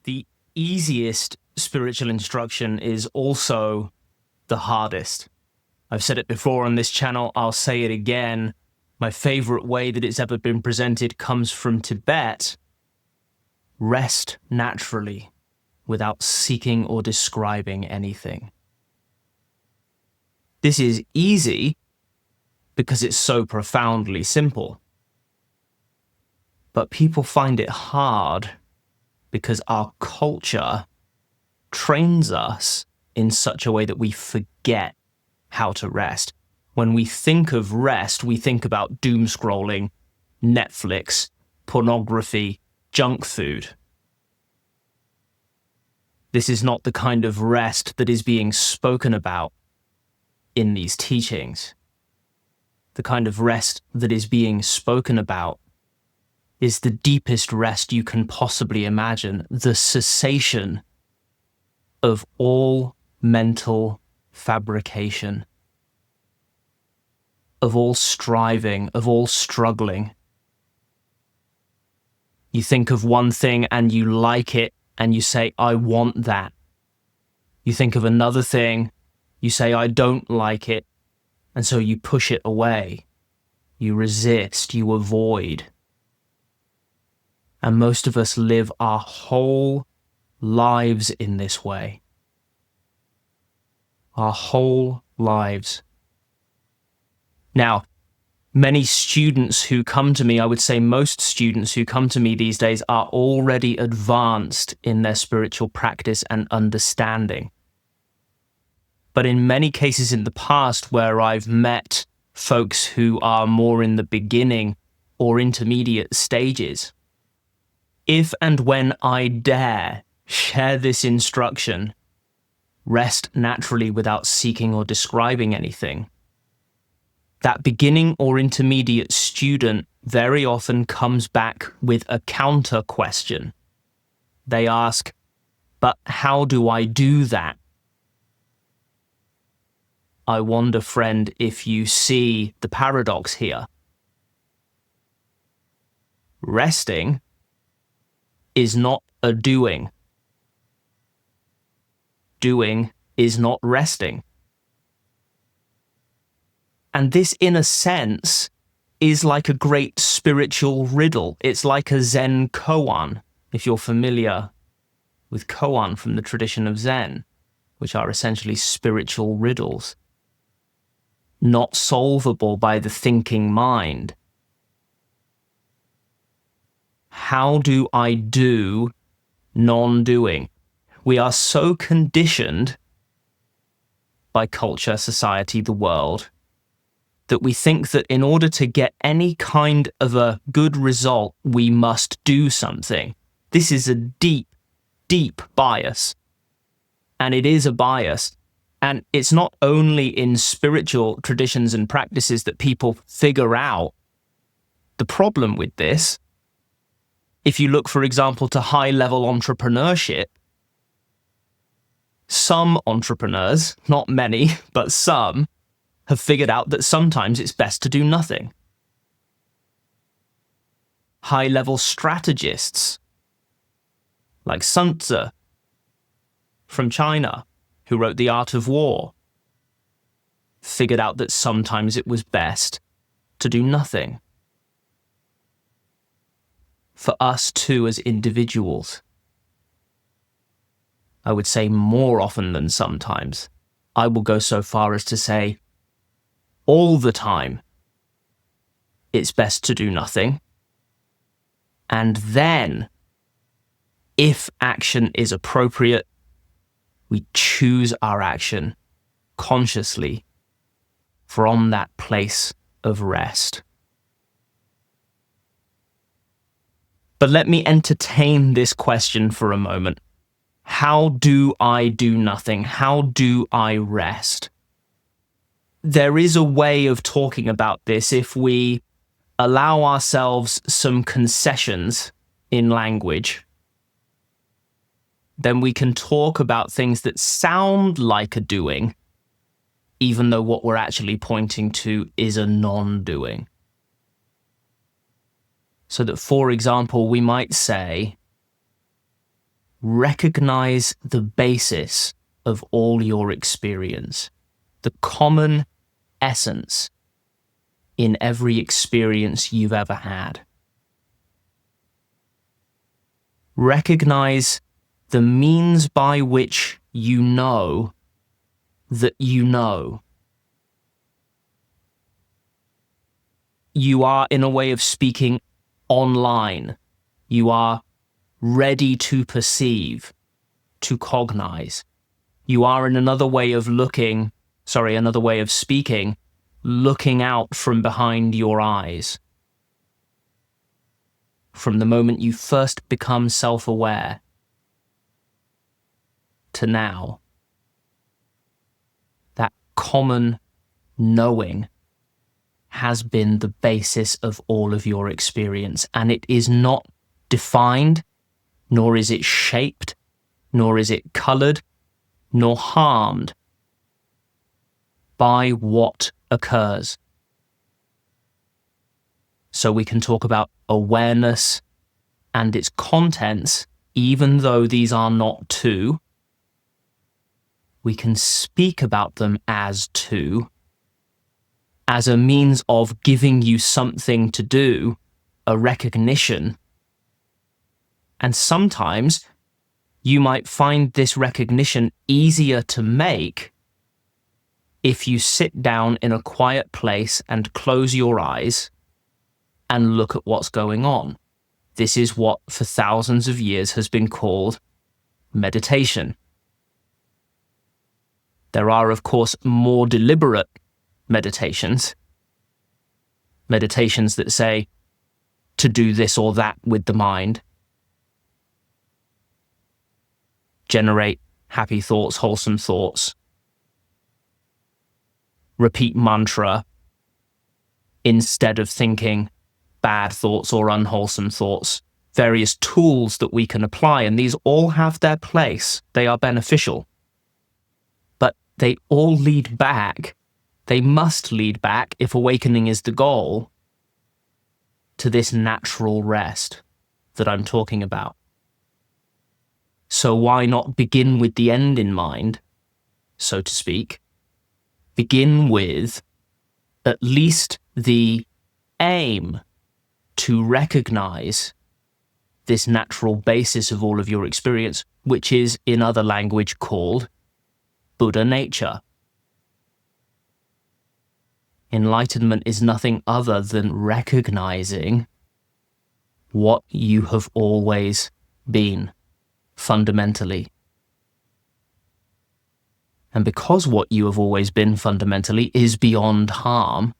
The easiest spiritual instruction is also the hardest. I've said it before on this channel, I'll say it again. My favorite way that it's ever been presented comes from Tibet. Rest naturally without seeking or describing anything. This is easy because it's so profoundly simple. But people find it hard because our culture trains us in such a way that we forget how to rest. When we think of rest, we think about doom scrolling, Netflix, pornography, junk food. This is not the kind of rest that is being spoken about in these teachings. The kind of rest that is being spoken about is the deepest rest you can possibly imagine, the cessation of all mental fabrication, of all striving, of all struggling. You think of one thing and you like it, and you say, I want that. You think of another thing, you say, I don't like it, and so you push it away. You resist, you avoid. And most of us live our whole lives in this way. Our whole lives. Now, many students who come to me, I would say most students who come to me these days are already advanced in their spiritual practice and understanding. But in many cases in the past where I've met folks who are more in the beginning or intermediate stages, if and when I dare share this instruction, rest naturally without seeking or describing anything, that beginning or intermediate student very often comes back with a counter question. They ask, but how do I do that? I wonder, friend, if you see the paradox here. Resting is not a doing. Doing is not resting. And this, in a sense, is like a great spiritual riddle. It's like a Zen koan, if you're familiar with koan from the tradition of Zen, which are essentially spiritual riddles, not solvable by the thinking mind. How do I do non-doing? We are so conditioned by culture, society, the world, that we think that in order to get any kind of a good result, we must do something. This is a deep, deep bias. And it is a bias. And it's not only in spiritual traditions and practices that people figure out the problem with this. If you look, for example, to high-level entrepreneurship, some entrepreneurs, not many, but some, have figured out that sometimes it's best to do nothing. High-level strategists, like Sun Tzu from China, who wrote The Art of War, figured out that sometimes it was best to do nothing. For us too, as individuals, I would say more often than sometimes, I will go so far as to say, all the time, it's best to do nothing. And then, if action is appropriate, we choose our action consciously from that place of rest. But let me entertain this question for a moment. How do I do nothing? How do I rest? There is a way of talking about this if we allow ourselves some concessions in language. Then we can talk about things that sound like a doing, even though what we're actually pointing to is a non-doing. So that, for example, we might say, recognize the basis of all your experience, the common essence in every experience you've ever had. Recognize the means by which you know that you know. You are, in a way of speaking, online. You are ready to perceive, to cognize. You are, in another way of speaking, looking out from behind your eyes. From the moment you first become self-aware to now, that common knowing has been the basis of all of your experience, and it is not defined, nor is it shaped, nor is it colored, nor harmed by what occurs. So we can talk about awareness and its contents, even though these are not two. We can speak about them as two, as a means of giving you something to do, a recognition. And sometimes you might find this recognition easier to make if you sit down in a quiet place and close your eyes and look at what's going on. This is what for thousands of years has been called meditation. There are, of course, more deliberate meditations that say to do this or that with the mind, generate happy thoughts, wholesome thoughts, repeat mantra instead of thinking bad thoughts or unwholesome thoughts, various tools that we can apply, and these all have their place. They are beneficial. But they all lead back, they must lead back, if awakening is the goal, to this natural rest that I'm talking about. So why not begin with the end in mind, so to speak? Begin with at least the aim to recognize this natural basis of all of your experience, which is, in other language, called Buddha nature. Enlightenment is nothing other than recognizing what you have always been, fundamentally. And because what you have always been fundamentally is beyond harm,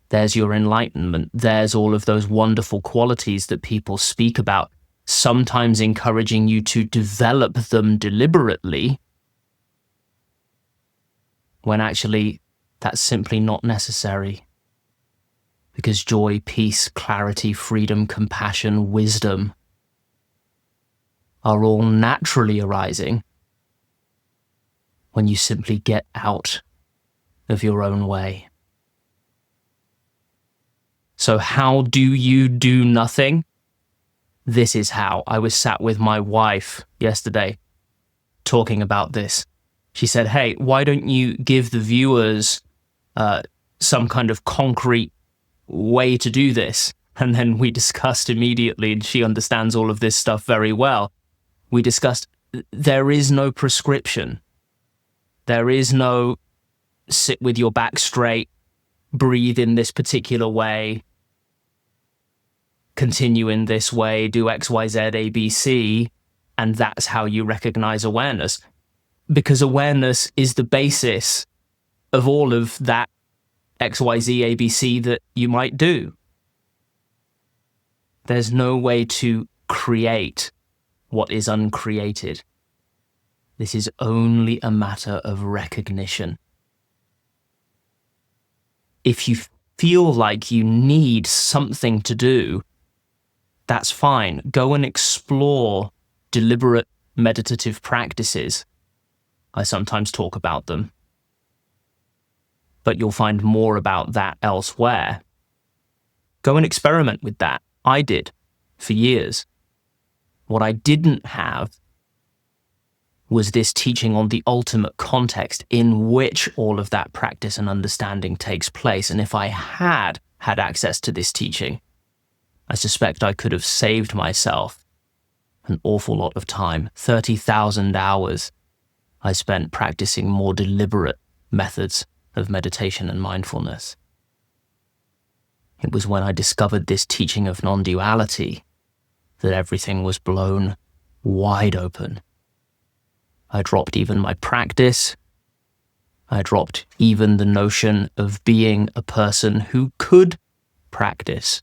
there's your enlightenment. There's all of those wonderful qualities that people speak about, sometimes encouraging you to develop them deliberately, when actually that's simply not necessary. Because joy, peace, clarity, freedom, compassion, wisdom are all naturally arising when you simply get out of your own way. So how do you do nothing? This is how. I was sat with my wife yesterday talking about this. She said, hey, why don't you give the viewers some kind of concrete way to do this? And then we discussed immediately, and she understands all of this stuff very well. We discussed, there is no prescription. There is no sit with your back straight, breathe in this particular way, continue in this way, do X, Y, Z, A, B, C, and that's how you recognize awareness. Because awareness is the basis of all of that X, Y, Z, A, B, C that you might do. There's no way to create what is uncreated. This is only a matter of recognition. If you feel like you need something to do, that's fine. Go and explore deliberate meditative practices. I sometimes talk about them, but you'll find more about that elsewhere. Go and experiment with that. I did for years. What I didn't have was this teaching on the ultimate context in which all of that practice and understanding takes place. And if I had had access to this teaching, I suspect I could have saved myself an awful lot of time. 30,000 hours I spent practicing more deliberate methods of meditation and mindfulness. It was when I discovered this teaching of non-duality that everything was blown wide open. I dropped even my practice. I dropped even the notion of being a person who could practice.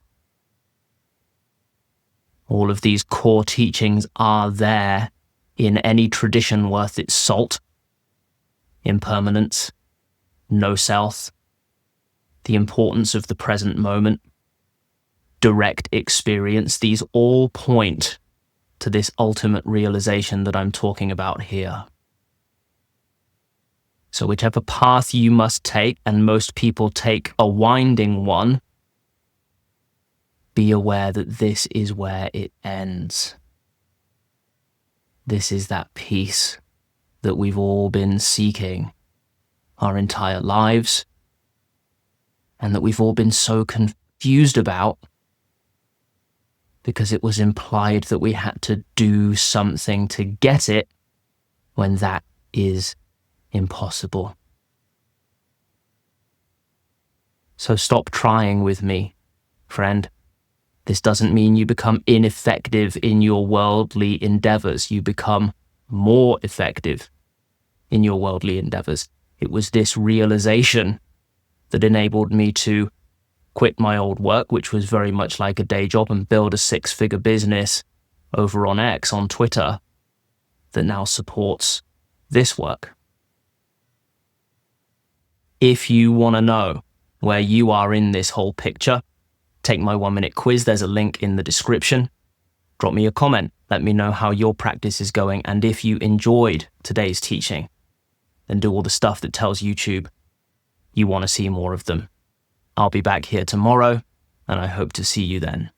All of these core teachings are there in any tradition worth its salt. Impermanence, no self, the importance of the present moment, direct experience. These all point to this ultimate realization that I'm talking about here. So whichever path you must take, and most people take a winding one, be aware that this is where it ends. This is that peace that we've all been seeking our entire lives, and that we've all been so confused about because it was implied that we had to do something to get it when that is impossible. So stop trying with me, friend. This doesn't mean you become ineffective in your worldly endeavors. You become more effective in your worldly endeavors. It was this realization that enabled me to quit my old work, which was very much like a day job, and build a 6-figure business over on X, on Twitter, that now supports this work. If you want to know where you are in this whole picture, take my 1-minute quiz. There's a link in the description. Drop me a comment. Let me know how your practice is going. And if you enjoyed today's teaching, then do all the stuff that tells YouTube you want to see more of them. I'll be back here tomorrow, and I hope to see you then.